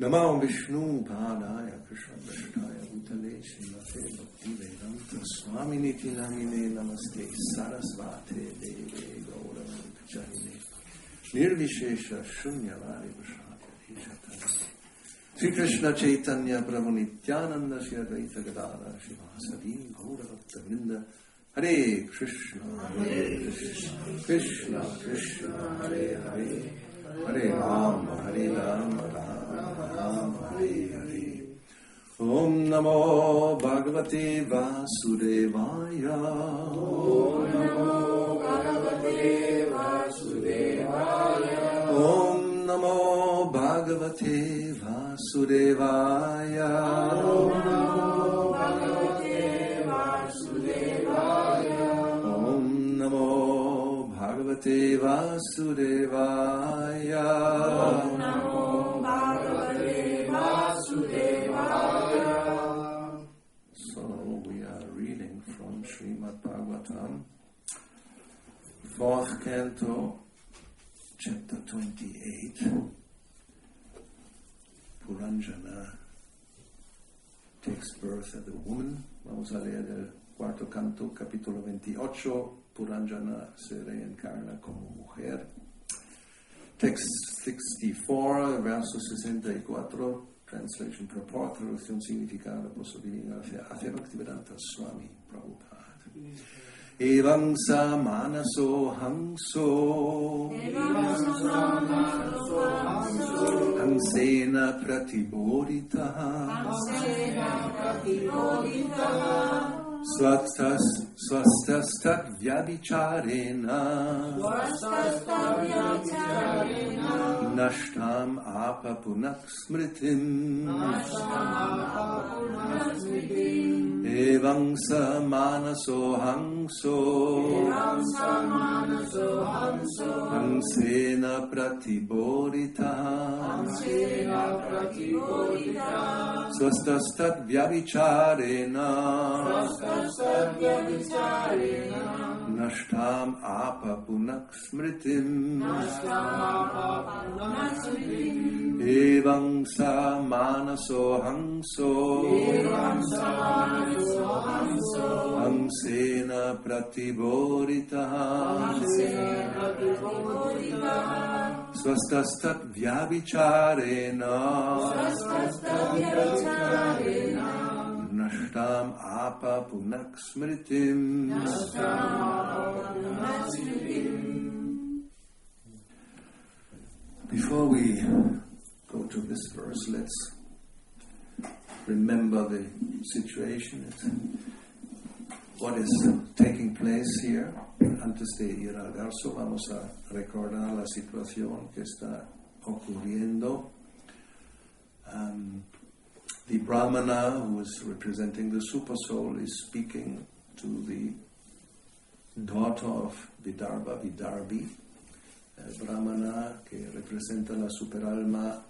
Namo Vishnu Padaya Krishna Vishnaya Bhutale Srimate Bhakti Vedanta Swami Niti Namine Namaste Sarasvate Deve Gauravani Kacharine Nirvishesha Shunyavadi Vashadya Ishatani Sri Krishna Chaitanya Prabhu Nityananda Sri Advaita Gadada Shivasadi Gauravakta Vrinda Hare Krishna Krishna Krishna Hare Hare Hare Rama Hare Rama Rama Hare Hare Om Namo Bhagavate Vasudevaya. Om Namo Bhagavate Vasudevaya. Om Namo Bhagavate Vasudevaya. Om Namo Bhagavate Vasudevaya. Om Namo Bhagavate Vasudevaya. Om Namo Bhagavate Vasudevaya. So we are reading from Srimad Bhagavatam, 4th canto, chapter 28, Puranjana takes birth as a woman. Vamos a leer el 4º canto, capítulo 28, Puranjana se reencarna como mujer. Text 64, verso 64, translation purport, traducción significada, posibilidad hacia Bhaktivedanta Swami Prabhupada. Evam sa manaso hangso hangsena pratibodhitaha swastastat vyabhicharena nashtam apapunak smritim evam sa manaso hangso hangsena pratibodhitaha swastastat vyabhicharena nashtam apapunak smritim evam sa manaso hangso hangsena pratibodhitaha swastastat vyabhicharena nashtam apapunak smritim. Before we go to this verse, let's remember the situation, what is taking place here. Antes de ir al verso, vamos a recordar la situación que está ocurriendo. The Brahmana, who is representing the Super Soul, is speaking to the daughter of Vidarbha, Vidarbhi. Brahmana, que representa la Superalma,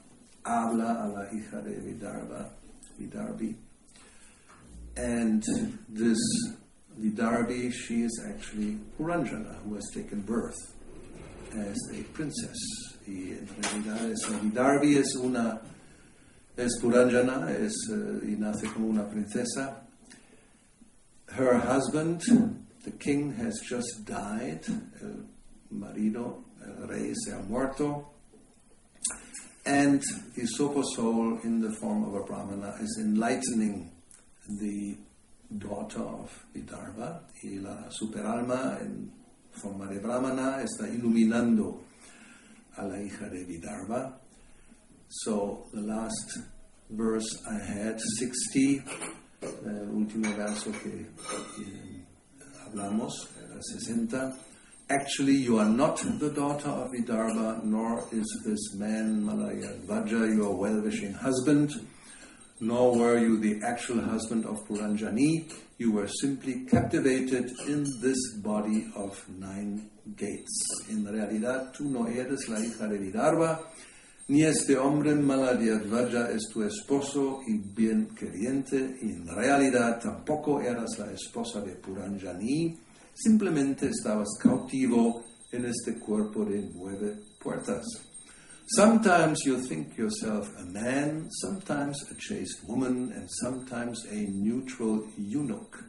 habla a la hija de Vidarbha, Vidarbhi. And this Vidarbhi, she is actually Puranjana, who has taken birth as a princess. Y en realidad esa Vidarbhi es Puranjana, y nace como una princesa. Her husband, the king, has just died. El marido, el rey, se ha muerto. And the Super Soul, in the form of a Brahmana, is enlightening the daughter of Vidarbha. Y la Superalma, en forma de Brahmana, está iluminando a la hija de Vidarbha. So the last verse I had, 60, el último verso que hablamos, era 60. Actually, you are not the daughter of Vidarbha, nor is this man Malayadvaja your well-wishing husband, nor were you the actual husband of Puranjani. You were simply captivated in this body of 9 gates. En realidad, tú no eres la hija de Vidarbha, ni este hombre Malayadvaja es tu esposo y bien queriente, y en realidad tampoco eras la esposa de Puranjani, simplemente estabas cautivo en este cuerpo de 9 puertas. Sometimes you think yourself a man, sometimes a chaste woman, and sometimes a neutral eunuch.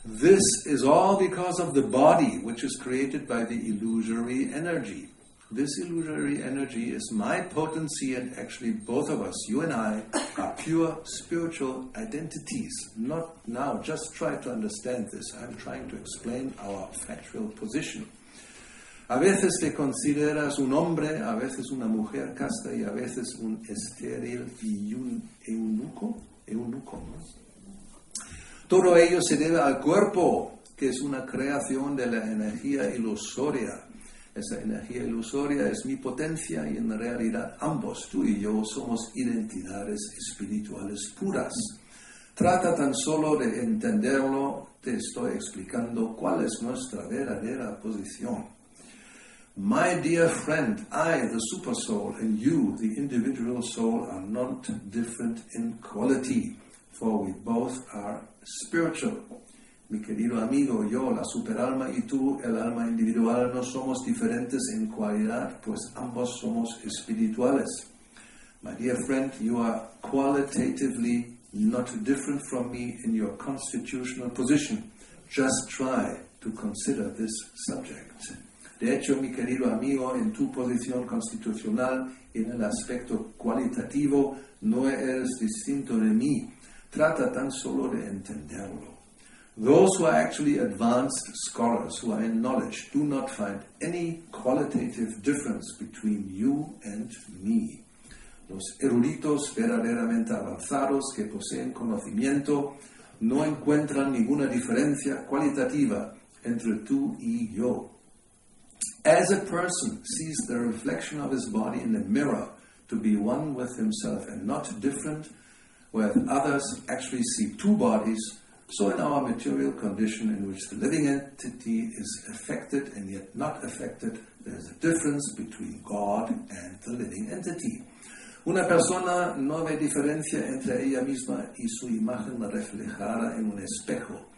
This is all because of the body, which is created by the illusory energy. This illusory energy is my potency, and actually both of us, you and I, are pure spiritual identities. Not now, just try to understand this. I'm trying to explain our factual position. A veces te consideras un hombre, a veces una mujer casta y a veces un estéril y un eunuco, ¿no? Todo ello se debe al cuerpo, que es una creación de la energía ilusoria. Esa energía ilusoria es mi potencia y en realidad ambos, tú y yo, somos identidades espirituales puras. Trata tan solo de entenderlo, te estoy explicando cuál es nuestra verdadera posición. My dear friend, I, the super soul, and you, the individual soul, are not different in quality, for we both are spiritual. Mi querido amigo, yo, la superalma, y tú, el alma individual, no somos diferentes en cualidad, pues ambos somos espirituales. My dear friend, you are qualitatively not different from me in your constitutional position. Just try to consider this subject. De hecho, mi querido amigo, en tu posición constitucional, en el aspecto cualitativo, no eres distinto de mí. Trata tan solo de entenderlo. Those who are actually advanced scholars, who are in knowledge, do not find any qualitative difference between you and me. Los eruditos verdaderamente avanzados que poseen conocimiento no encuentran ninguna diferencia cualitativa entre tú y yo. As a person sees the reflection of his body in the mirror to be one with himself and not different, where others actually see two bodies, so in our material condition in which the living entity is affected and yet not affected, there is a difference between God and the living entity. Una persona no ve diferencia entre ella misma y su imagen reflejada en un espejo,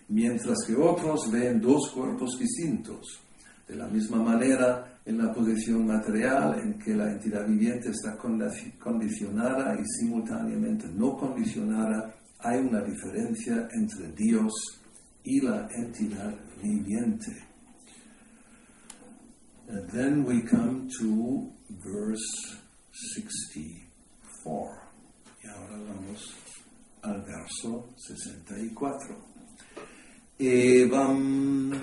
mientras que otros ven dos cuerpos distintos. De la misma manera, en la posición material en que la entidad viviente está condicionada y simultáneamente no condicionada, hay una diferencia entre Dios y la entidad viviente. And then we come to verse 64. Y ahora vamos al verso 64. Evam.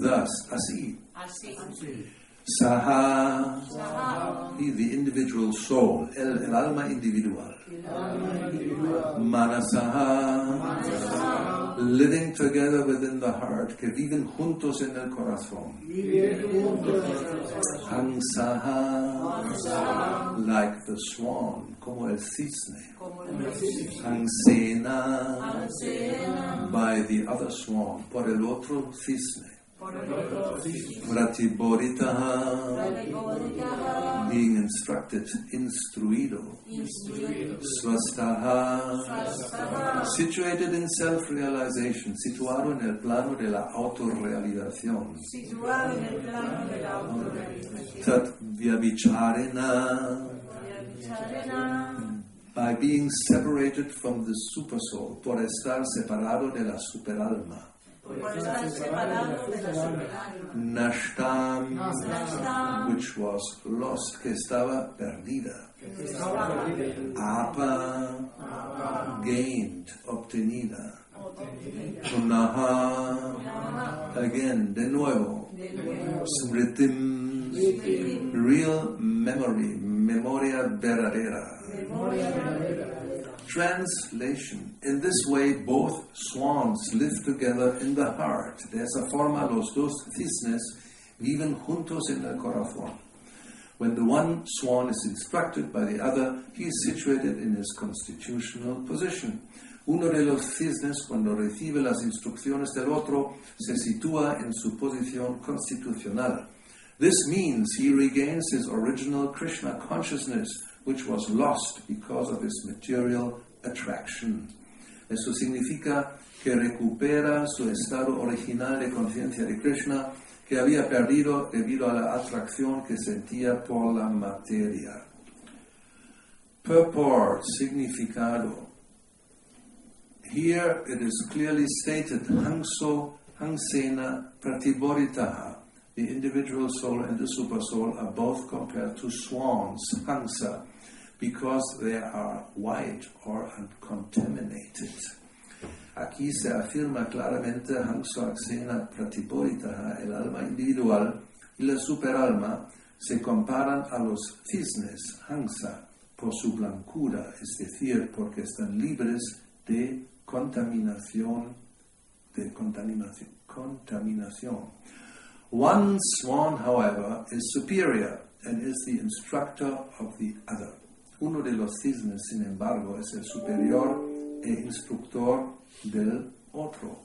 Thus, así. Saha, the individual soul, el alma individual. Manasaha, living together within the heart, que viven juntos en el corazón. Hangsaha, like the swan, como el cisne. Hangsena, by the other swan, por el otro cisne. Pratibodhitaha, being instructed, instruido. Swastaha, situated in self-realization, situado en el plano de la autorrealización. Tat vyabhicharena, by being separated from the supersoul, por estar separado de la superalma. Nashtam, which was lost, que estaba perdida. Apa, gained, obtenida. Punaha, again, de nuevo. Smritim, real memory, memoria verdadera. Translation. In this way, both swans live together in the heart. De esa forma, los dos cisnes viven juntos en el corazón. When the one swan is instructed by the other, he is situated in his constitutional position. Uno de los cisnes, cuando recibe las instrucciones del otro, se sitúa en su posición constitucional. This means he regains his original Krishna consciousness, which was lost because of his material attraction. Eso significa que recupera su estado original de conciencia de Krishna, que había perdido debido a la atracción que sentía por la materia. Purport, significado. Here it is clearly stated, Hangso, Hangsena, Pratibodhitaha. The individual soul and the supersoul are both compared to swans, Hangsa, because they are white or uncontaminated. Aquí se afirma claramente Hanso Aksena Pratiporitaha, el alma individual y la superalma se comparan a los cisnes, Hansa, por su blancura, es decir, porque están libres de contaminación. One swan, however, is superior and is the instructor of the other. Uno de los cisnes, sin embargo, es el superior e instructor del otro.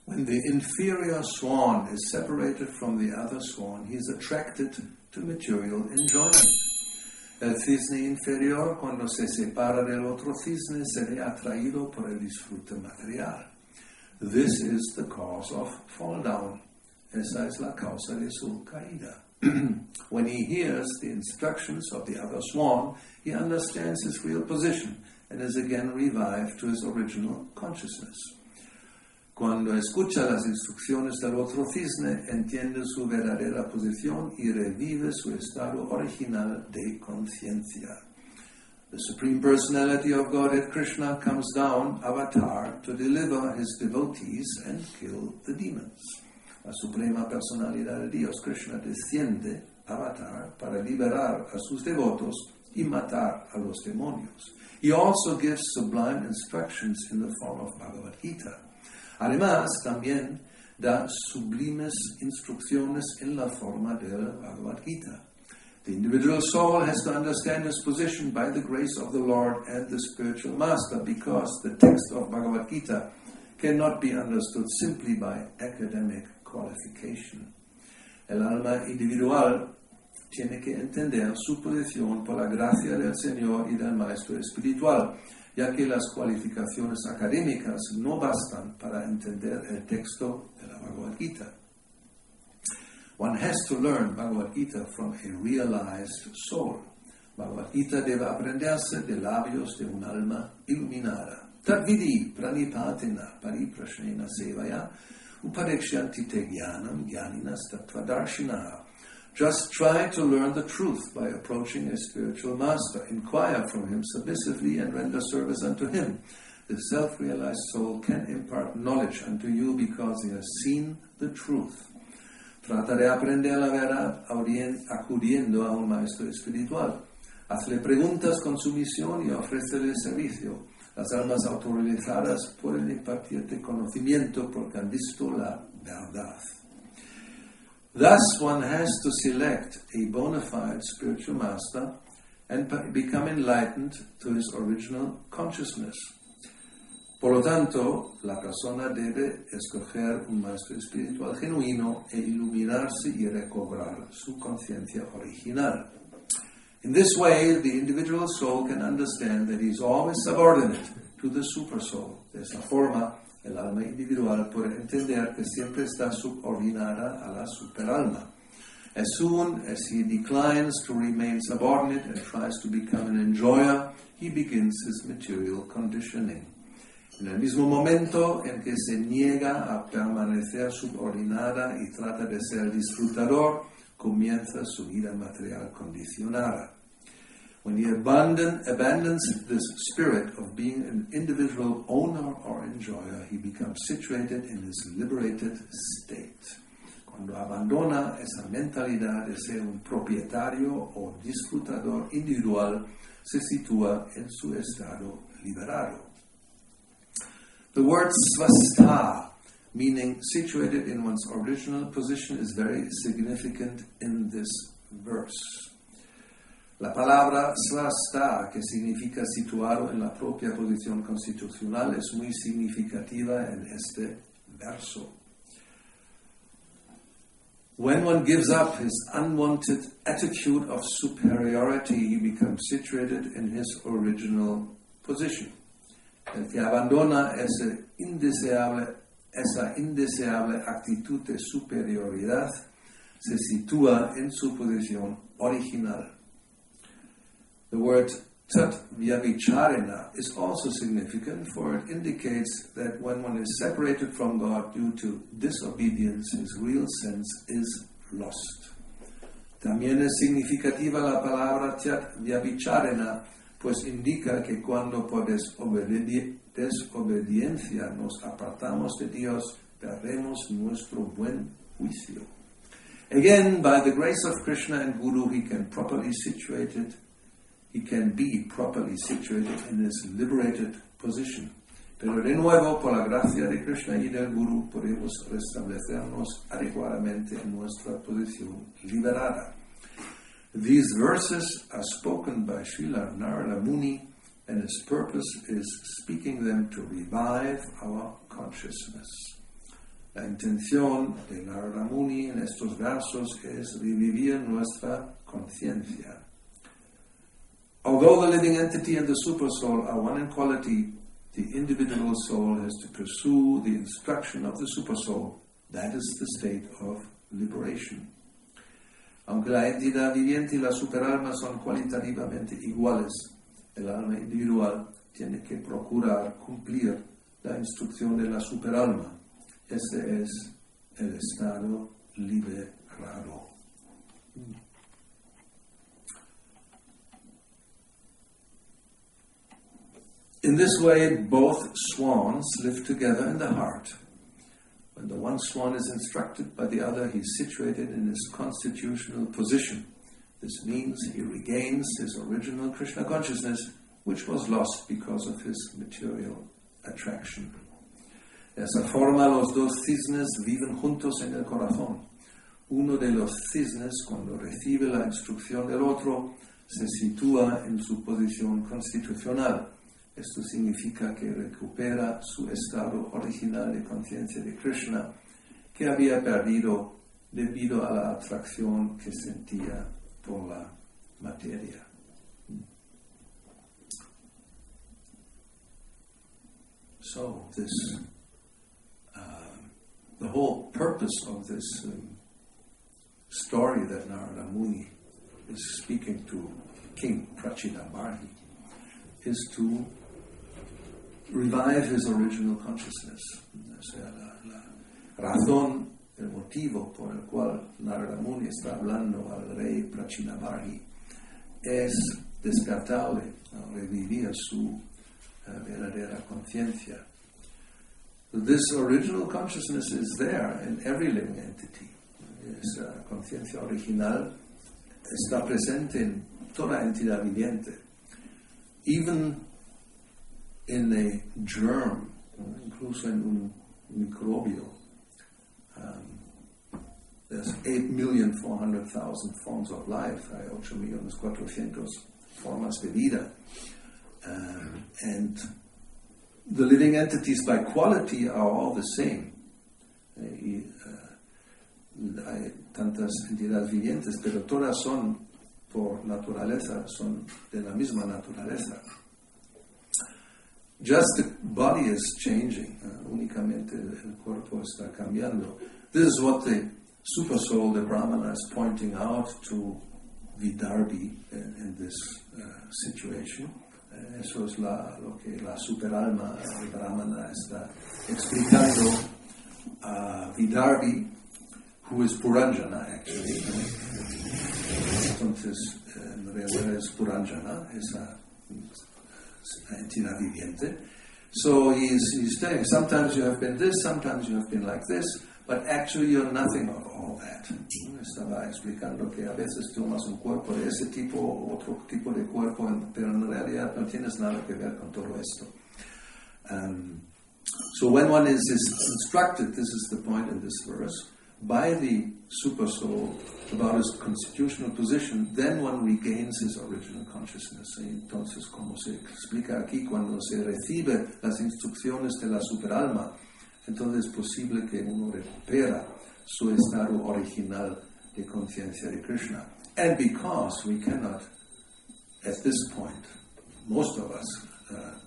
When the inferior swan is separated from the other swan, he is attracted to material enjoyment. El cisne inferior, cuando se separa del otro cisne, se ve atraído por el disfrute material. This is the cause of fall down. Esa es la causa de su caída. When he hears the instructions of the other swan, he understands his real position and is again revived to his original consciousness. Cuando escucha las instrucciones del otro cisne, entiende su verdadera posición y revive su estado original de conciencia. The Supreme Personality of Godhead Krishna comes down, avatar, to deliver his devotees and kill the demons. La Suprema Personalidad de Dios Krishna desciende, avatar, para liberar a sus devotos y matar a los demonios. He also gives sublime instructions in the form of Bhagavad Gita. Además, también da sublimes instrucciones en la forma del Bhagavad Gita. The individual soul has to understand his position by the grace of the Lord and the spiritual master, because the text of Bhagavad Gita cannot be understood simply by academic qualification. El alma individual tiene que entender su posición por la gracia del Señor y del Maestro Espiritual, ya que las cualificaciones académicas no bastan para entender el texto de la Bhagavad Gita. One has to learn Bhagavad Gita from a realized soul. Bhagavad Gita debe aprenderse de labios de un alma iluminada. Tadvidi pranipatina pariprashnena sevaya upadekshanti te jnanam jnaninas tattvadarshinaha. Just try to learn the truth by approaching a spiritual master. Inquire from him submissively and render service unto him. The self-realized soul can impart knowledge unto you because he has seen the truth. Trata de aprender la verdad acudiendo a un maestro espiritual. Hazle preguntas con sumisión y ofrécele servicio. Las almas autorizadas pueden impartirte conocimiento porque han visto la verdad. Thus, one has to select a bona fide spiritual master and become enlightened to his original consciousness. Por lo tanto, la persona debe escoger un maestro espiritual genuino e iluminarse y recobrar su conciencia original. In this way, the individual soul can understand that he is always subordinate to the super soul. De esa forma, el alma individual puede entender que siempre está subordinada a la superalma. As soon as he declines to remain subordinate and tries to become an enjoyer, he begins his material conditioning. En el mismo momento en que se niega a permanecer subordinada y trata de ser disfrutador, comienza su vida material condicionada. When he abandons this spirit of being an individual owner or enjoyer, he becomes situated in his liberated state. Cuando abandona esa mentalidad de ser un propietario o disfrutador individual, se sitúa en su estado liberado. The word svastha, meaning situated in one's original position, is very significant in this verse. La palabra svastha, que significa situado en la propia posición constitucional, es muy significativa en este verso. When one gives up his unwanted attitude of superiority, he becomes situated in his original position. El que abandona esa indeseable actitud de superioridad se sitúa en su posición original. The word tat vyavicharena is also significant, for it indicates that when one is separated from God due to disobedience, his real sense is lost. También es significativa la palabra tat vyavicharena, pues indica que cuando por desobediencia nos apartamos de Dios, perdemos nuestro buen juicio. Again, by the grace of Krishna and Guru, he can be properly situated in his liberated position. Pero de nuevo, por la gracia de Krishna y del Guru, podemos restablecernos adecuadamente en nuestra posición liberada. These verses are spoken by Srila Narada Muni, and his purpose is speaking them to revive our consciousness. La intención de Narada Muni en estos versos es revivir nuestra conciencia. Although the living entity and the supersoul are one in quality, the individual soul has to pursue the instruction of the supersoul. That is the state of liberation. Aunque la entidad viviente y la superalma son cualitativamente iguales, el alma individual tiene que procurar cumplir la instrucción de la superalma. Este es el estado liberado. In this way, both swans live together in the heart. When the one swan is instructed by the other, he is situated in his constitutional position. This means he regains his original Krishna consciousness, which was lost because of his material attraction. De esa forma, los dos cisnes viven juntos en el corazón. Uno de los cisnes, cuando recibe la instrucción del otro, se sitúa en su posición constitucional. Esto significa que recupera su estado original de conciencia de Krishna, que había perdido debido a la atracción que sentía por la materia. So, the whole purpose of this story that Narada Muni is speaking to King Prachinabarhi is to revive his original consciousness. O sea, la razón, el motivo por el cual Narada Muni está hablando al rey Prachinabarhi es despertarle, revivir su verdadera conciencia. This original consciousness is there in every living entity. Esa conciencia original está presente en toda entidad viviente. Even in a germ, incluso en un microbio. There's 8,400,000 forms of life. Hay 8,400,000 formas de vida. And the living entities by quality are all the same. Hay tantas entidades vivientes, pero todas son, por naturaleza, son de la misma naturaleza. Just the body is changing. Únicamente el cuerpo está cambiando. This is what the supersoul, the Brahmana, is pointing out to Vidarbhi in this situation. Eso es lo que la superalma, el Brahmana, está explicando a Vidarbhi, who is Puranjana, actually. Entonces, en realidad es Puranjana, esa entidad viviente. So he's saying, sometimes you have been this, sometimes you have been like this, but actually you're nothing of all that. Estaba explicando que a veces tomas un cuerpo de ese tipo o otro tipo de cuerpo, pero en realidad no tienes nada que ver con todo esto. So when one is instructed, this is the point in this verse, by the supersoul about his constitutional position, then one regains his original consciousness. Entonces, como se explica aquí, cuando se recibe las instrucciones de la superalma, entonces es posible que uno recupera su estado original de conciencia de Krishna. And because we cannot, at this point, most of us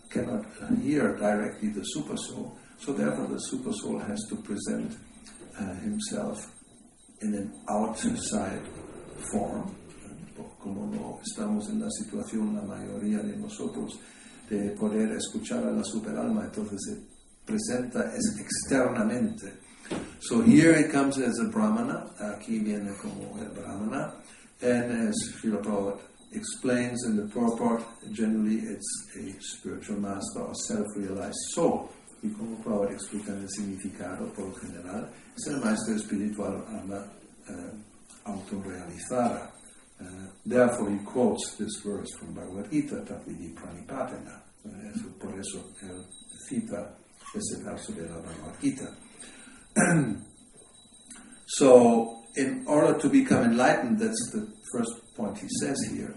cannot hear directly the supersoul, so therefore the supersoul has to present himself in an outside form. Como no estamos en la situación, la mayoría de nosotros, de poder escuchar a la superalma, entonces se presenta externamente. So here it comes as a Brahmana, aquí viene como el Brahmana, and as Srila Prabhupada explains in the purport, generally it's a spiritual master or self-realized soul. Y como Prabhupada explica en el significado, por lo general, es el maestro espiritual, alma autorrealizada. Therefore he quotes this verse from Bhagavad Gita, Tatvidi Pranipatena. Por eso él cita ese verso de la Bhagavad Gita. So, in order to become enlightened, that's the first point he says here,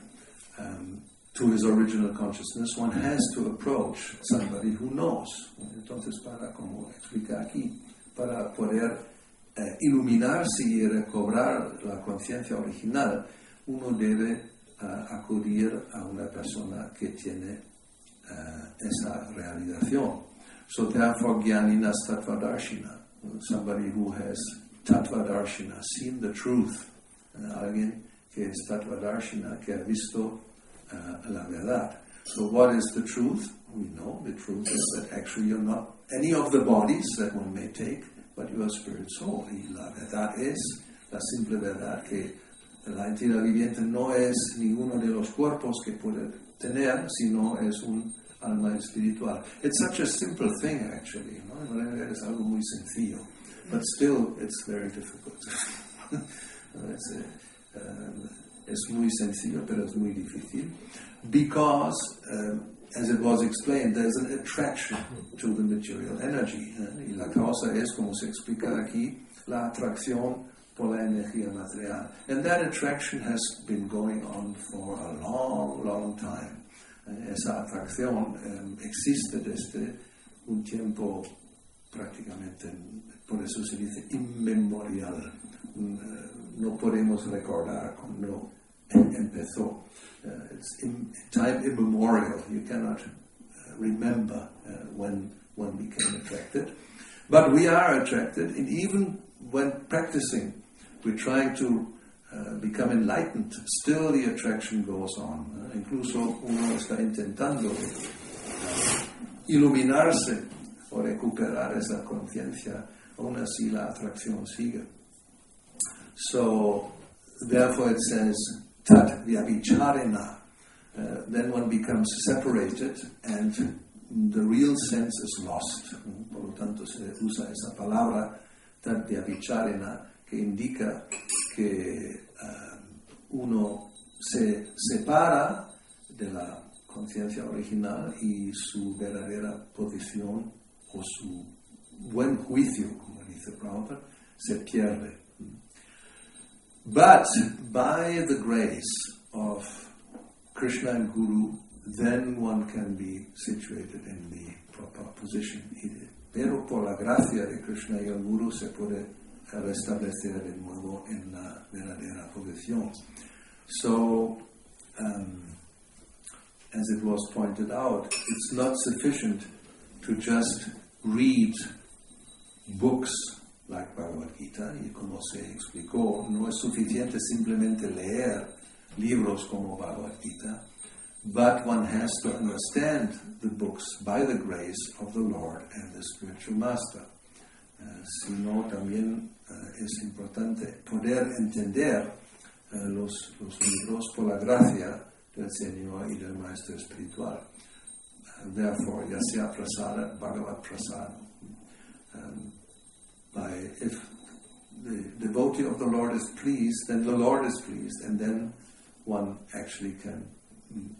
to his original consciousness, one has to approach somebody who knows. Entonces, para, como explica aquí, para poder iluminarse y recobrar la conciencia original, uno debe acudir a una persona que tiene esa realización. So therefore, Jnaninas Tattvadarshina, somebody who has Tattvadarshina, seen the truth, alguien que es Tattvadarshina, que ha visto la verdad. So what is the truth? We know the truth is that actually you're not any of the bodies that one may take, but you are spirit soul. Y la verdad es, la simple verdad, que la entidad viviente no es ninguno de los cuerpos que puede tener, sino es un alma espiritual. It's such a simple thing, actually. ¿No? En realidad es algo muy sencillo, but still it's very difficult. Es muy sencillo, pero es muy difícil, because, as it was explained, there's an attraction to the material energy. Y la causa es, como se explica aquí, la atracción por la energía material. And that attraction has been going on for a long, long time. Esa atracción existe desde un tiempo prácticamente, por eso se dice inmemorial. No podemos recordar cuando empezó. It's time immemorial. You cannot remember when one became attracted. But we are attracted, and even when practicing, we're trying to become enlightened, still the attraction goes on. Incluso uno está intentando iluminarse o recuperar esa conciencia, aún así la atracción sigue. So, therefore it says, tat vyabhicharena. Then one becomes separated and the real sense is lost. Por lo tanto se usa esa palabra, tat vyabhicharena, que indica que uno se separa de la conciencia original y su verdadera posición o su buen juicio, como dice Prabhupada, se pierde. But by the grace of Krishna and Guru, then one can be situated in the proper position. Pero por la gracia de Krishna y el Guru se puede restablecer de nuevo en la verdadera posición. So, as it was pointed out, it's not sufficient to just read books like Bhagavad Gita, y como se explicó, no es suficiente simplemente leer libros como Bhagavad Gita, but one has to understand the books by the grace of the Lord and the spiritual master. Sino también es importante poder entender los libros por la gracia del Señor y del Maestro Espiritual. Therefore, ya sea prasada, Bhagavad prasada. If the devotee of the Lord is pleased, then the Lord is pleased, and then one actually can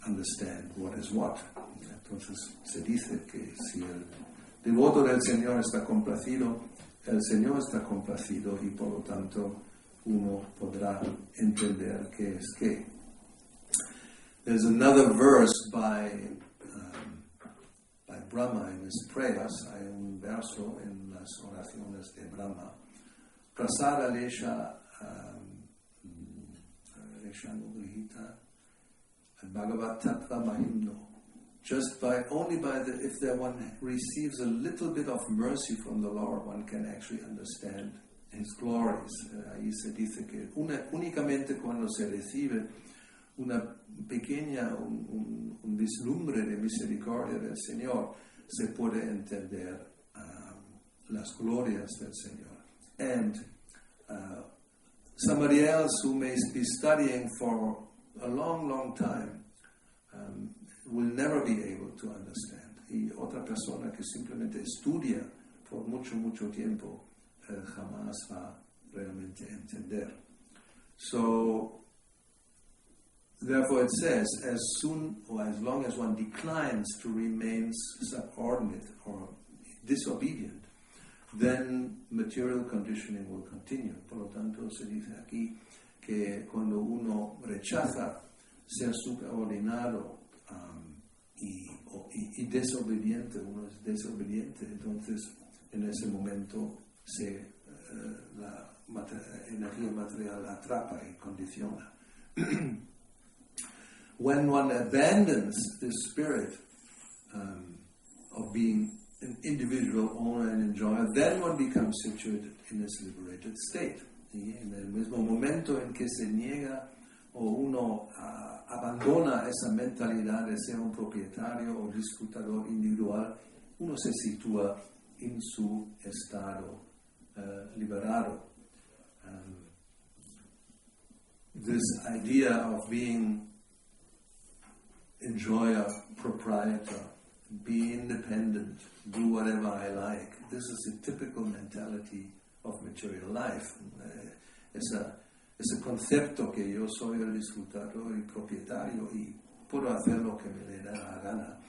understand what is what. Entonces se dice que si el devoto del Señor está complacido, el Señor está complacido y por lo tanto uno podrá entender qué es qué. There's another verse by Brahma in his prayers. Hay un verso en las oraciones de Brahma. Prasada lesha nugrihita Bhagavat Tattva Mahimno. Just if one receives a little bit of mercy from the Lord, one can actually understand His glories. Ahí se dice que únicamente cuando se recibe una pequeña, un vislumbre de misericordia del Señor, se puede entender las glorias del Señor. And somebody else who may be studying for a long, long time, will never be able to understand. Y otra persona que simplemente estudia por mucho, mucho tiempo, jamás va realmente entender. So, therefore it says, as soon or as long as one declines to remain subordinate or disobedient, then material conditioning will continue. Por lo tanto, se dice aquí que cuando uno rechaza ser subordinado y desobediente, uno es desobediente, entonces en ese momento la energía material atrapa y condiciona. When one abandons this spirit of being an individual owner and enjoyer, then one becomes situated in this liberated state. ¿Sí? En el mismo momento en que se niega o uno abandona esa mentalidad de ser un propietario o disfrutador individual, uno se sitúa en su estado liberado. This idea of being enjoyer, proprietor, be independent, do whatever I like, this is a typical mentality of material life. Ese concepto que yo soy el disfrutador y propietario y puedo hacer lo que me le da la gana,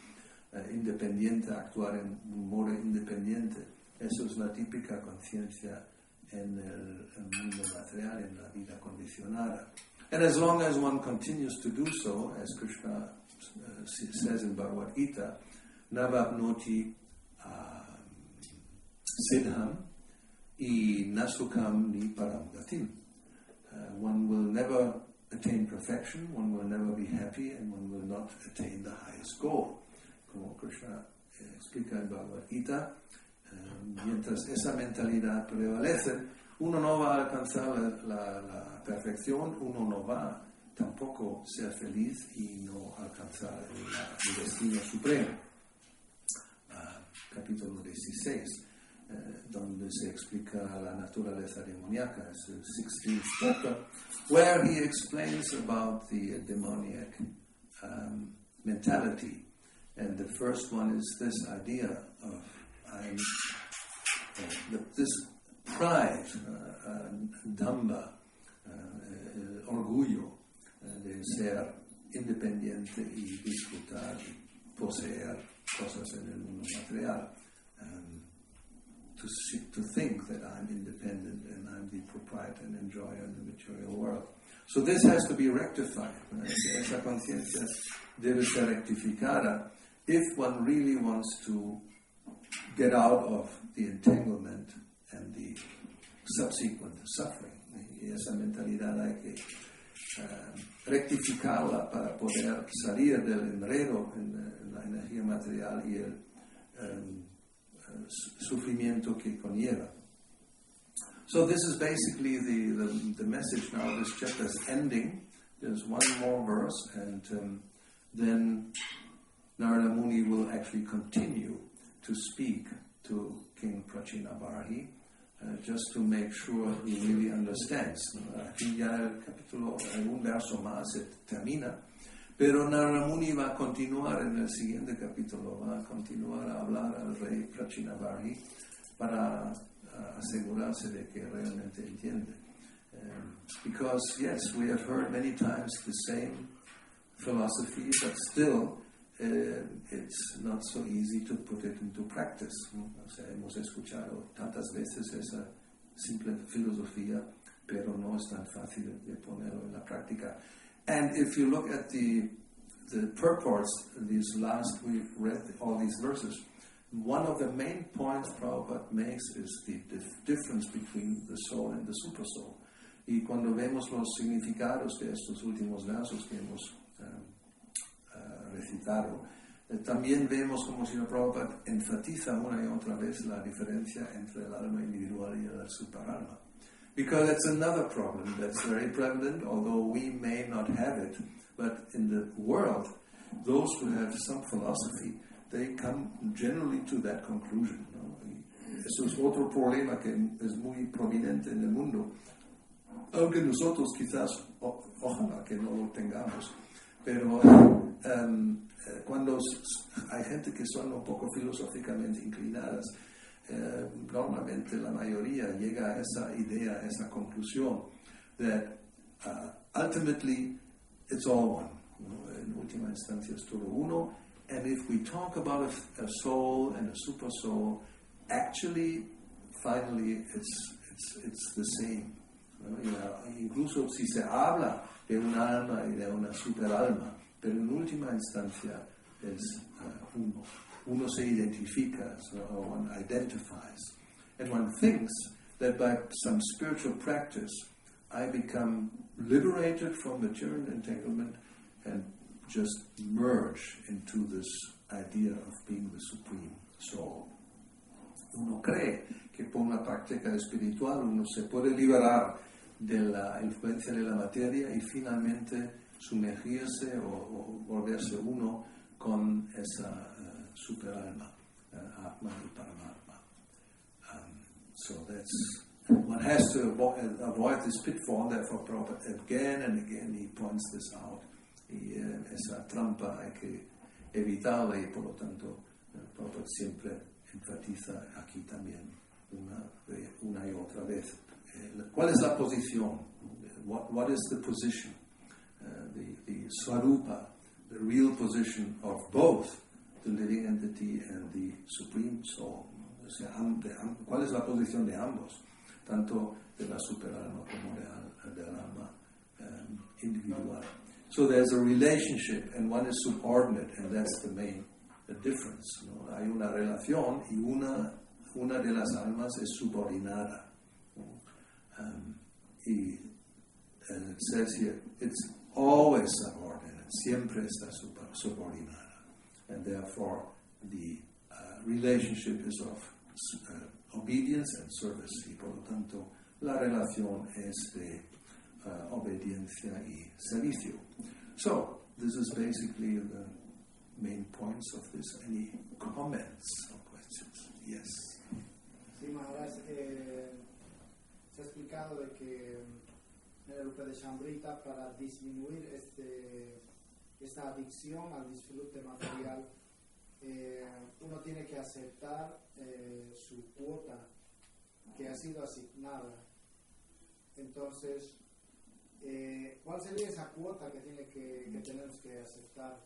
independiente, actuar en un modo independiente, eso es la típica conciencia en el mundo material, en la vida condicionada. And as long as one continues to do so, as Krishna says in Bhagavad Gita, Navapnoti Siddham I Nasukam Ni Paramgatim. One will never attain perfection, one will never be happy, and one will not attain the highest goal. Como Krishna explica en Bhagavad Gita, mientras esa mentalidad prevalece, uno no va a alcanzar la perfección, uno no va tampoco ser feliz y no alcanzar el destino supremo. Capítulo 16, donde se explica la naturaleza demoníaca, es el 16th chapter, where he explains about the demoniac mentality. And the first one is this idea of this pride, damba, orgullo de ser independiente y disfrutar y poseer cosas en el mundo material. To think that I'm independent and I'm the proprietor and enjoyer in the material world. So this has to be rectified. Esa conciencia debe ser rectificada if one really wants to get out of the entanglement and the subsequent suffering. Y esa mentalidad hay que rectificarla para poder salir del enredo en la energía material y el sufrimiento que conlleva. So this is basically the message now. This chapter is ending. There's one more verse, and then Narada Muni will actually continue to speak to King Prachinabarhi, just to make sure he really understands. Aquí ya el capítulo, un verso más se termina, pero Narada Muni va a continuar en el siguiente capítulo, va a continuar a hablar al rey Prachinabarhi para asegurarse de que realmente entiende. Because, yes, we have heard many times the same philosophy, but still it's not so easy to put it into practice. O sea, hemos escuchado tantas veces esa simple filosofía, pero no es tan fácil de ponerlo en la práctica. And if you look at the purports, we read all these verses, one of the main points Prabhupada makes is the difference between the soul and the supersoul. Y cuando vemos los significados de estos últimos versos que hemos recitado, también vemos como Srila Prabhupada enfatiza una y otra vez la diferencia entre el alma individual y el superalma. Because that's another problem that's very prevalent, although we may not have it, but in the world, those who have some philosophy, they come generally to that conclusion. ¿No? Y eso es otro problema que es muy prominente en el mundo. aunque nosotros quizás, ojalá que no lo tengamos, pero cuando hay gente que son un poco filosóficamente inclinadas, normalmente la mayoría llega a esa idea, a esa conclusión, that ultimately it's all one. En última instancia es todo uno. And if we talk about a soul and a super soul, actually, finally, it's the same. Incluso si se habla de un alma y de una superalma, pero en última instancia es uno. Uno se identifica, so one identifies. And one thinks that by some spiritual practice, I become liberated from material entanglement and just merge into this idea of being the supreme soul. Uno cree que por una práctica espiritual uno se puede liberar de la influencia de la materia y finalmente sumergirse o volverse uno con esa superalma, Atma y Paramatma. So that's, one has to avoid this pitfall, therefore Prabhupada again and again he points this out. Y esa trampa hay que evitarla y por lo tanto Prabhupada siempre enfatiza aquí también una y otra vez. ¿Cuál es la posición? What is the position? The swarupa, the real position of both the living entity and the supreme soul. O sea, ¿cuál es la posición de ambos? Tanto de la superalma como del alma individual. So there's a relationship and one is subordinate and that's the main difference. ¿No? Hay una relación y una de las almas es subordinada. Y it says here, it's always subordinate, siempre está subordinada. And therefore the relationship is of obedience and service. Y por lo tanto la relación es de obediencia y servicio. So, this is basically the main points of this. Any comments or questions? Yes. Sí, Maharaj, se ha explicado de que en el Upadeshamrita para disminuir esta adicción al disfrute material, uno tiene que aceptar su cuota que ha sido asignada. Entonces, ¿cuál sería esa cuota que tenemos que aceptar?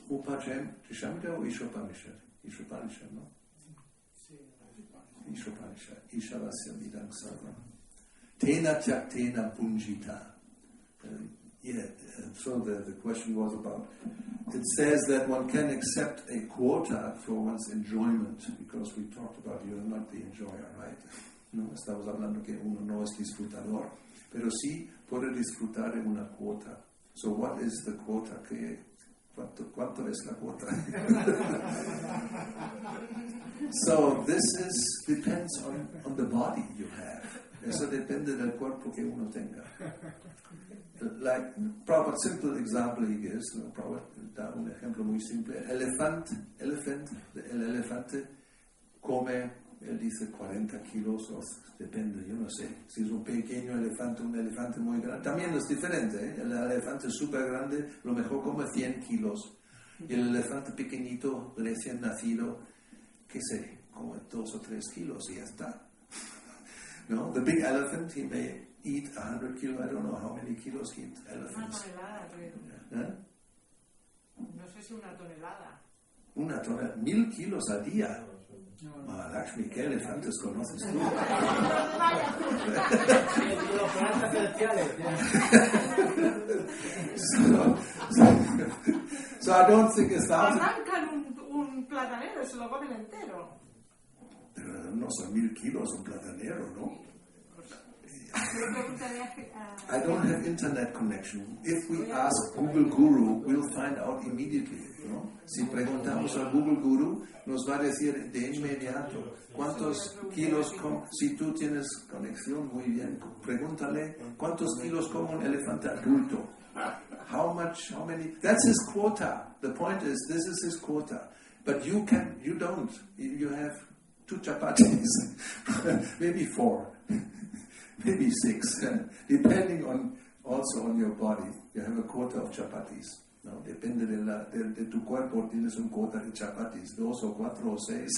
Upadeshamrita o Ishopanishad? Ishopanishad, ¿no? Sí, Ishopanishad. Ishavasya vidam sarvam. Tena tyaktena punjita. So the question was about, it says that one can accept a quota for one's enjoyment, because we talked about you're not the enjoyer, right? No, estamos hablando que uno no es disfrutador, pero sí puede disfrutar en una cuota. So what is the quota? ¿Cuánto es la cuota? So this depends on the body you have. Eso depende del cuerpo que uno tenga. Like, Prabhupada, simple example he gives, Prabhupada da un ejemplo muy simple. El elefante come, él dice 40 kilos, o depende, yo no sé, si es un pequeño elefante, un elefante muy grande, también es diferente, ¿eh? El elefante súper grande, lo mejor come 100 kilos, y el elefante pequeñito, recién nacido, qué sé, come 2 o 3 kilos y ya está. No, the big elephant, he may eat 100 kilos, I don't know how many kilos eat elephants. Una tonelada, creo. ¿Eh? No sé si una tonelada. Una tonelada, 1000 kilos al día. Mahalakshmi, ¿qué elefantes conoces tú? So I don't think it's that. Arrancan un platanero y se lo comen entero. Pero no son 1000 kilos un platanero, ¿no? I don't have internet connection. If we ask Google Guru, we'll find out immediately. ¿No? Si preguntamos al Google Guru, nos va a decir de inmediato cuántos kilos, si tú tienes conexión, muy bien, pregúntale cuántos kilos come un elefante adulto. How many? That's his quota. The point is, this is his quota. But you don't. You have 2 chapatis, maybe 4, maybe 6, depending also on your body. You have a quota of chapatis. ¿No? Depende de tu cuerpo, tienes un quota de chapatis, 2 o 4 o 6.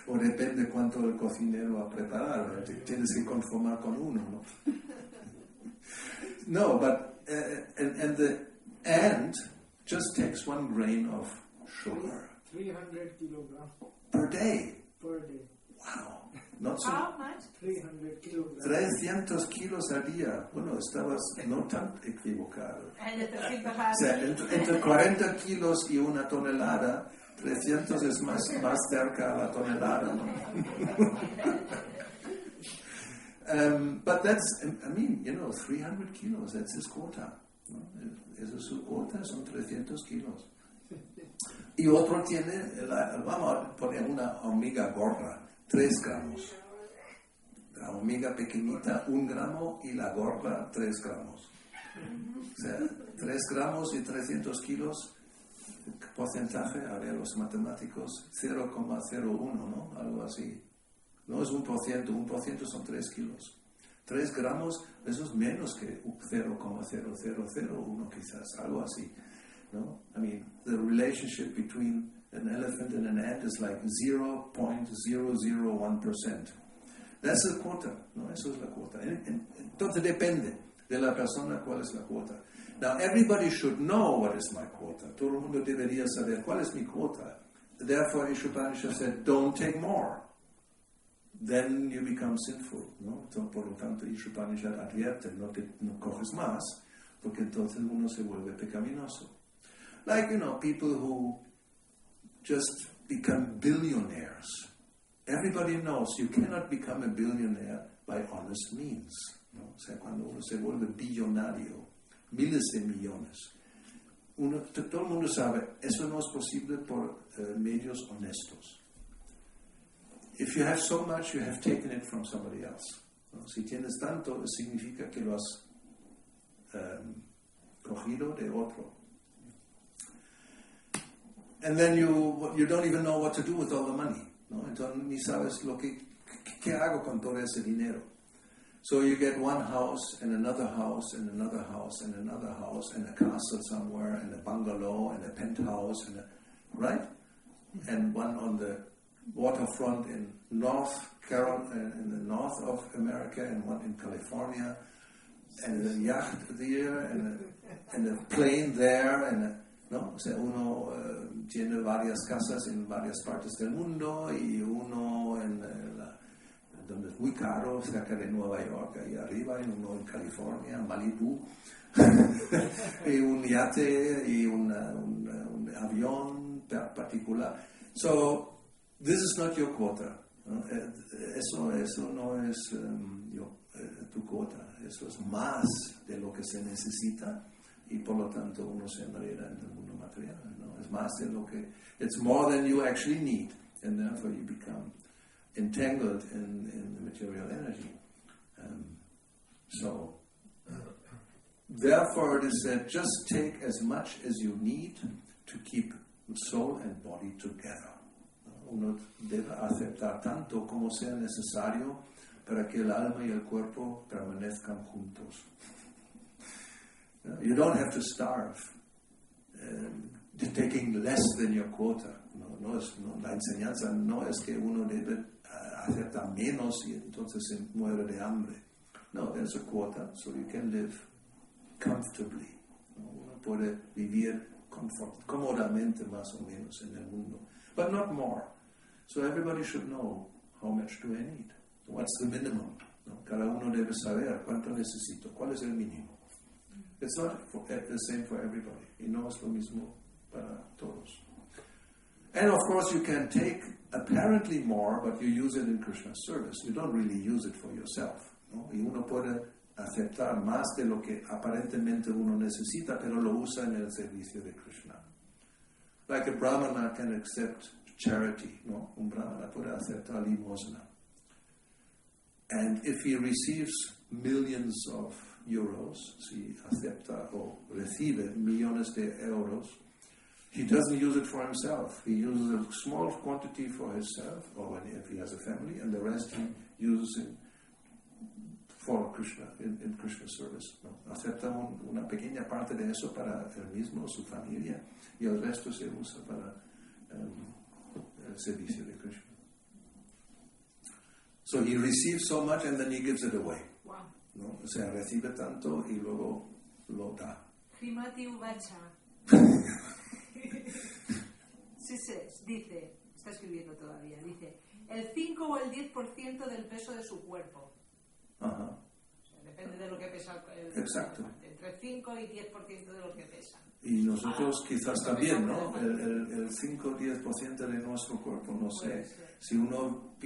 O depende cuánto el cocinero ha preparado. Tienes que conformar con uno, ¿no? No, but and the ant just takes 1 grain of sugar 300 kilograms per day. per day. Wow, not so. How much? 300 kilograms. 300 kilos al día. Bueno, estabas no tan equivocado. De 300 O sea, entre 40 kilos y 1 tonelada, 300 es más cerca a la tonelada, ¿no? But that's, I mean, 300 kilos, that's his quota, ¿no? Esa es su quota, son 300 kilos. Y otro tiene, vamos a poner una hormiga gorda, 3 gramos. La hormiga pequeñita, 1 gramo, y la gorda, 3 gramos. O sea, 3 gramos y 300 kilos, porcentaje, a ver, los matemáticos, 0,01, ¿no? Algo así. No es 1% son 3 kilos. 3 gramos, eso es menos que 0,0001 quizás, algo así, ¿no? I mean, the relationship between an elephant and an ant is like 0.001%. That's the quota, ¿no? Eso es la cuota. Entonces depende de la persona cuál es la cuota. Now, everybody should know what is my quota. Todo el mundo debería saber cuál es mi cuota. Therefore, Ishopanishad said, don't take more. Then you become sinful, ¿no? Entonces, por lo tanto, Ishopanishad advierte, no coges más, porque entonces uno se vuelve pecaminoso. Like, people who just become billionaires. Everybody knows you cannot become a billionaire by honest means, ¿no? O sea, cuando uno se vuelve billonario, miles de millones, todo el mundo sabe, eso no es posible por medios honestos. If you have so much, you have taken it from somebody else, ¿no? Si tienes tanto, significa que lo has cogido de otro. And then you don't even know what to do with all the money, ¿no? Entonces ni sabes qué hago con todo ese dinero. So you get one house and another house and another house and another house and a castle somewhere and a bungalow and a penthouse right? And one on the waterfront in North Carolina, in the north of America, and one in California, and a yacht there and a plane there, ¿no? O sea, uno tiene varias casas en varias partes del mundo y uno donde es muy caro, cerca de Nueva York, ahí arriba, y uno en California, Malibu, y un yate y un avión particular. So, this is not your quota, ¿no? Eso no es tu quota, eso es más de lo que se necesita, y por lo tanto uno se enreda en el mundo material, ¿no? Es más de lo que, it's more than you actually need, and therefore you become entangled in the material energy. So, therefore it is said, just take as much as you need to keep soul and body together. Uno debe aceptar tanto como sea necesario para que el alma y el cuerpo permanezcan juntos. You don't have to starve, taking less than your quota. La enseñanza no es que uno debe aceptar menos y entonces se muere de hambre. No, there's a quota, so you can live comfortably. Uno puede vivir cómodamente más o menos en el mundo, but not more. So everybody should know, how much do I need? What's the minimum? ¿No? Cada uno debe saber cuánto necesito, cuál es el mínimo. It's not the same for everybody. Y no es lo mismo para todos. And of course you can take apparently more, but you use it in Krishna's service. You don't really use it for yourself, ¿no? Y uno puede aceptar más de lo que aparentemente uno necesita, pero lo usa en el servicio de Krishna. Like a brahmana can accept charity, ¿no? Un brahmana puede aceptar limosna. And if he receives millions of euros, si acepta o recibe millones de euros, he doesn't use it for himself. He uses a small quantity for himself, or if he has a family, and the rest he uses it for Krishna, in Krishna service. ¿No? Acepta una pequeña parte de eso para él mismo, su familia, y el resto se usa para el servicio de Krishna. So he receives so much and then he gives it away. Wow. ¿No? O sea, recibe tanto y luego lo da. Hrimati Uvacha. Sí, dice, está escribiendo todavía, dice, el 5 o el 10% del peso de su cuerpo. Ajá. O sea, depende de lo que pesa el Exacto. Entre 5 y 10% de lo que pesa. Y nosotros quizás también, ¿no? El 5 o 10% de nuestro cuerpo, no sé. Si uno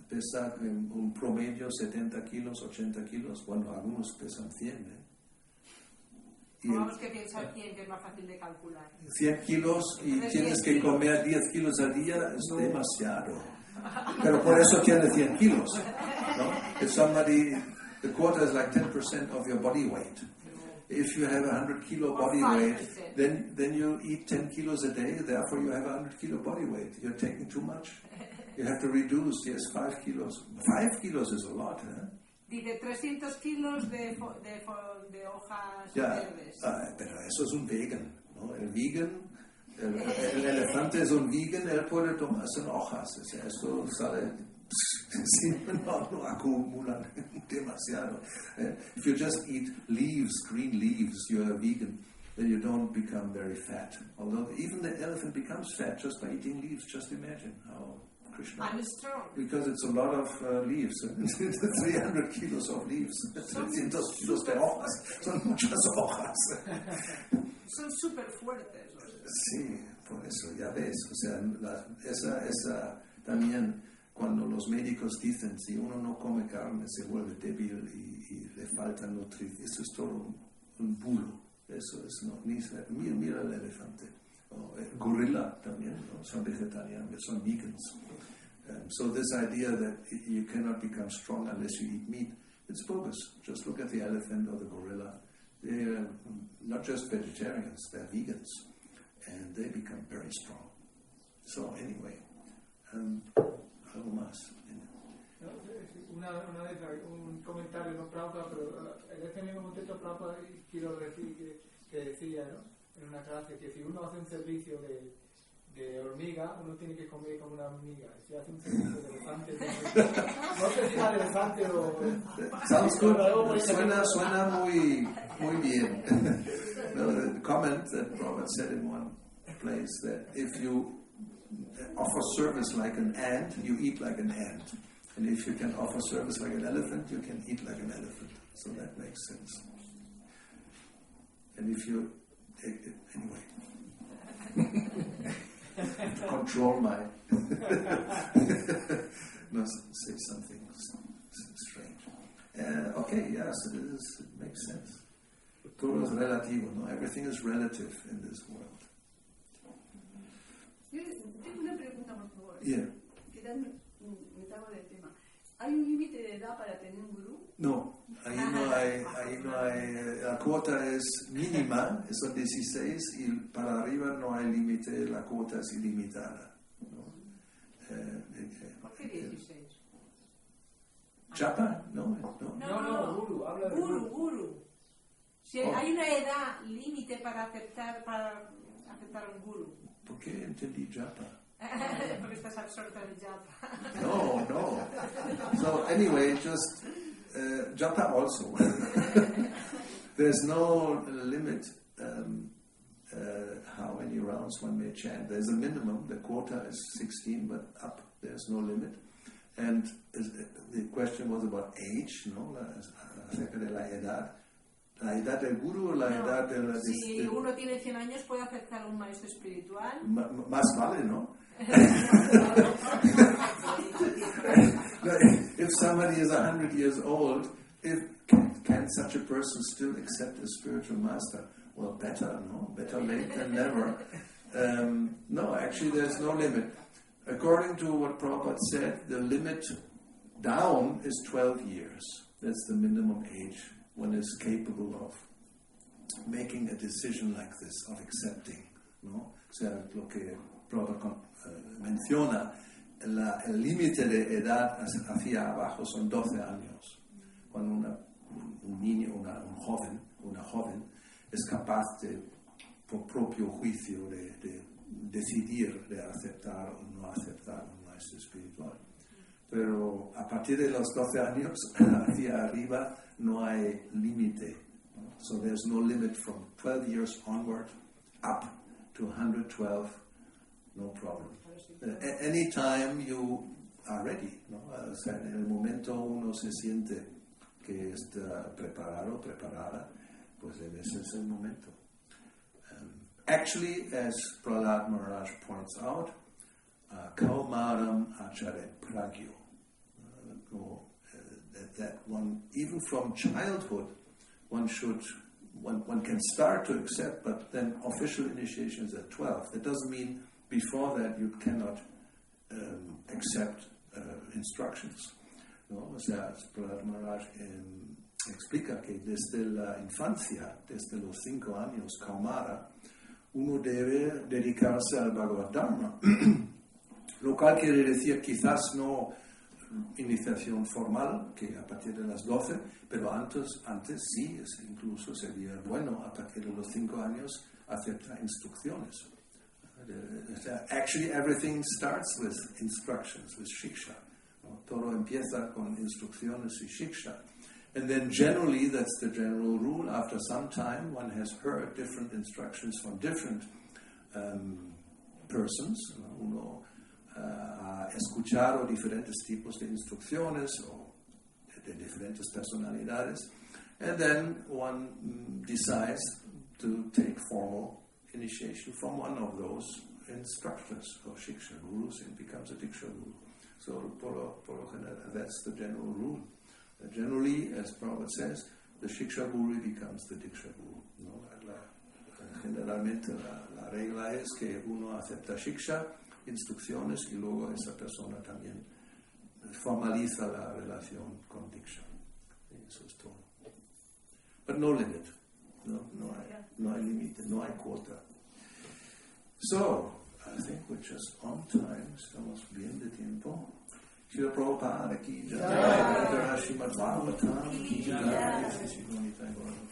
pesa en un promedio 70 kilos, 80 kilos, bueno, algunos pesan 100, ¿eh? Vamos que pensar 100, que es más fácil de calcular. 100 kilos y tienes que comer 10 kilos al día, es demasiado. Pero por eso tiene 100 kilos, ¿no? If somebody, the quota is like 10% of your body weight. If you have 100 kilo body weight, then you eat 10 kilos a day, therefore you have 100 kilo body weight. You're taking too much. You have to reduce, 5 kilos. 5 kilos is a lot, ¿eh? Dice 300 kilos de hojas verdes. Pero eso es un vegan, ¿no? El vegan, el elefante es un vegan, él puede tomarse hojas. O sea, esto sale, no acumulan demasiado. If you just eat leaves, green leaves, you're a vegan, then you don't become very fat. Although even the elephant becomes fat just by eating leaves. Just imagine how Krishna... I'm strong. Because it's a lot of leaves. 300 kilos of leaves. 300 kilos de hojas. Son muchas hojas. Son súper fuertes. Sí, por eso, ya ves. O sea, esa también, cuando los médicos dicen, si uno no come carne, se vuelve débil y le falta nutrición. Eso es todo un bulo. Eso es, no, mira el elefante. El gorila también, ¿no? Son vegetarianos, son vegans. So this idea that you cannot become strong unless you eat meat, it's bogus. Just look at the elephant or the gorilla. They're not just vegetarians, they're vegans. And they become very strong. So anyway, algo más. Un comentario, no Prabhupada, pero en este mismo contexto Prabhupada quiero decir que decía, ¿no? En una clase, que si uno hace un servicio de hormiga, uno tiene que comer como una hormiga. Si hace un servicio de elefante, no sé si es elefante o... Sounds good. Suena muy bien. No, the comment that Robert said in one place, that if you offer service like an ant, you eat like an ant. And if you can offer service like an elephant, you can eat like an elephant. So that makes sense. And if you... Anyway. To control my... no, say something strange. Okay, yes, it makes sense. Todo es relativo, no? Everything is relative in this world. Yo tengo una pregunta, por favor. Yeah. Quizás me salgo del tema. ¿Hay un límite de edad para tener un gurú? No, ahí no hay, la cuota es mínima, son 16 y para arriba no hay límite, la cuota es ilimitada, ¿no? ¿Por qué 16? ¿Chapa? No, guru, habla de guru. Si hay una edad límite para aceptar un guru. ¿Por qué entendí japa? Porque estás absorta en japa. No. So anyway, just japa also. There's no limit how many rounds one may chant. There's a minimum. The quota is 16, but up there's no limit. And the question was about age, ¿no? Acerca de la edad. ¿La edad del guru o la edad de la... Si uno tiene 100 años puede aceptar un maestro espiritual. Más vale, ¿no? If somebody is 100 years old, can such a person still accept a spiritual master? Well, better, no? Better late than never. No, actually there's no limit. According to what Prabhupada said, the limit down is 12 years. That's the minimum age one is capable of making a decision like this, of accepting sea, lo que Prabhupada menciona, el límite de edad hacia abajo son 12 años. Cuando un niño, una joven, es capaz de, por propio juicio, de decidir de aceptar o no aceptar un maestro espiritual. Pero a partir de los 12 años hacia arriba no hay límite. So there's no limit from 12 years onward up to 112, no problem. Anytime you are ready, ¿no? O sea, en el momento uno se siente que está preparado, preparada, pues ese es el momento. Actually, as Prahlad Maharaj points out, Kaumaram Acharya Pragyo, that one, even from childhood, one can start to accept, but then official initiation is at 12. That doesn't mean before that you cannot accept instructions. ¿No? O sea, Prahlad Maharaj explica que desde la infancia, desde los 5 años, Kaumara, uno debe dedicarse al Bhagavad Dharma, lo cual quiere decir quizás no iniciación formal, que a partir de las 12, pero antes sí, incluso sería bueno a partir de los 5 años aceptar instrucciones. Actually, everything starts with instructions, with shiksha. ¿No? Todo empieza con instrucciones y shiksha. And then generally, that's the general rule, after some time one has heard different instructions from different persons. Uno ha escuchado diferentes tipos de instrucciones o de diferentes personalidades. And then one decides to take formal initiation from one of those instructors or shiksha gurus and becomes a diksha guru. So, por lo general, that's the general rule. Generally, as Prabhupada says, the shiksha guru becomes the diksha guru. ¿No? Generalmente la regla es que uno acepta shiksha, instrucciones, y luego esa persona también formaliza la relación con diksha. Eso es todo. But no limit. No hay límite, no hay cuota. So, I think we're just on time. Estamos bien de tiempo. Srila Prabhupada ki jai, Srimad Bhagavatam ki jai, Sri Gauravani.